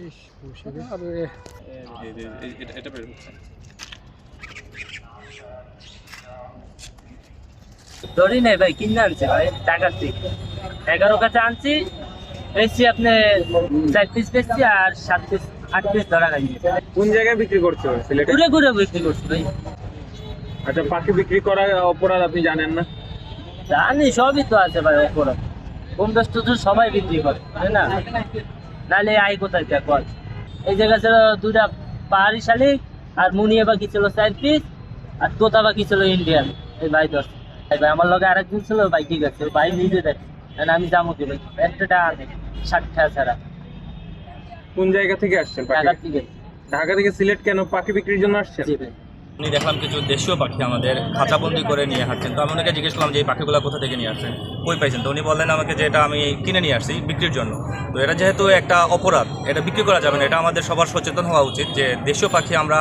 ইস, বসে আরে এটা বের হচ্ছে। ধরি নাই ভাই, কিনে আনছে ভাই টাকার থেকে। 11 কাছে আনছি, বেশি আপনি 4 পিস বেশি আর 7 পিস 8 পিস ধরা খাইছে। কোন জায়গায় বিক্রি করছো সিলেটে? ঘুরে ঘুরে বিক্রি করছি ভাই। আচ্ছা, পাখি বিক্রি করা অপরাধ আপনি জানেন না? জানি, সবই তো আছে ভাই ওপরে। কম বেশ তো সবাই বিক্রি করে, তাই না? নাহলে আয় কোথায় দেখো। এই জায়গা ছিল 2টা পাহাড়ি শালিক, আর মুনিয়া পাখি ছিল 4 পিস, আর তোতা পাখি ছিল ইন্ডিয়ান। এই ভাই 10। এই ভাই আমার লগে আরেকজন ছিল, ভাই ঠিক আছে, ভাই নিজে দেখ। আমি যাবো কি ভাই, একটা টাকা নেই, 60 টাকা ছাড়া। কোন জায়গা থেকে আসছেন পাখি? টাকার থেকে। ঢাকা থেকে সিলেট কেন পাখি বিক্রির জন্য আসছেন? জি ভাই। উনি দেখলাম কিছু দেশীয় পাখি আমাদের খাঁচাবন্দি করে নিয়ে হাঁটছেন। তো আমি ওনাকে জিজ্ঞেস করলাম যে এই পাখিগুলো কোথা থেকে নিয়ে আসছেন, কই পাইছেন? তো উনি বললেন আমাকে যে এটা আমি কিনে নিয়ে আসছি বিক্রির জন্য। তো এটা যেহেতু একটা অপরাধ, এটা বিক্রি করা যাবে না। এটা আমাদের সবার সচেতন হওয়া উচিত যে দেশীয় পাখি আমরা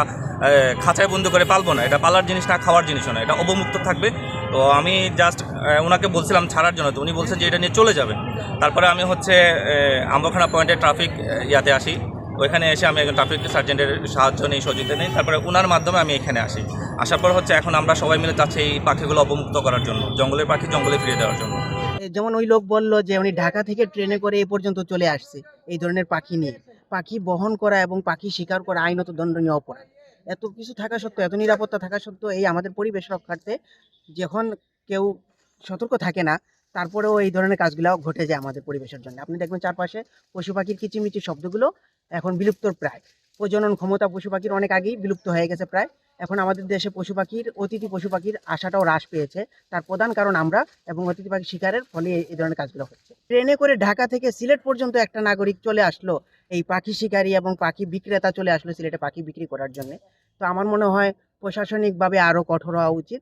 খাঁচায় বন্দি করে পালবো না। এটা পালার জিনিস না, খাওয়ার জিনিসও না, এটা অবমুক্ত থাকবে। তো আমি জাস্ট ওনাকে বলছিলাম ছাড়ার জন্য। তো উনি বলছেন যে এটা নিয়ে চলে যাবে। তারপরে আমি আম্বরখানা পয়েন্টে ট্রাফিক ইয়াতে আসি। ওইখানে এসে আমি একজন ট্রাফিক সার্জেন্টের সাহায্য নিই, সহযোগিতা নিই। তারপরে ওনার মাধ্যমে আমি এখানে আসি। আসার পর এখন আমরা সবাই মিলে চাচ্ছি এই পাখিগুলো অবমুক্ত করার জন্য, জঙ্গলের পাখি জঙ্গলে ফিরিয়ে দেওয়ার জন্য। যেমন ওই লোক বলল যে উনি ঢাকা থেকে ট্রেনে করে এ পর্যন্ত চলে আসছে এই ধরনের পাখি নিয়ে। পাখি বহন করা এবং পাখি শিকার করা আইনত দণ্ডনীয় অপরাধ। এত কিছু থাকা সত্ত্বেও, এত নিরাপত্তা থাকা সত্ত্বেও এই আমাদের পরিবেশ রক্ষার্থে যখন কেউ সতর্ক থাকে না, তারপরেও এই ধরনের কাজগুলো ঘটে যায় আমাদের পরিবেশের জন্য। আপনি দেখবেন চারপাশে পশু পাখির কিচিমিচি শব্দগুলো এখন বিলুপ্তর প্রায়। প্রজনন ক্ষমতা পশু পাখির অনেক আগেই বিলুপ্ত হয়ে গেছে প্রায়। এখন আমাদের দেশে পশু পাখির, অতিথি পশু পাখির আশাটাও হ্রাস পেয়েছে। তার প্রধান কারণ আমরা, এবং অতিথি পাখি শিকারের ফলে এই ধরনের কাজগুলো হচ্ছে। ট্রেনে করে ঢাকা থেকে সিলেট পর্যন্ত একটা নাগরিক চলে আসলো, এই পাখি শিকারী এবং পাখি বিক্রেতা চলে আসলো সিলেটে পাখি বিক্রি করার জন্য। তো আমার মনে হয় প্রশাসনিকভাবে আরও কঠোর হওয়া উচিত।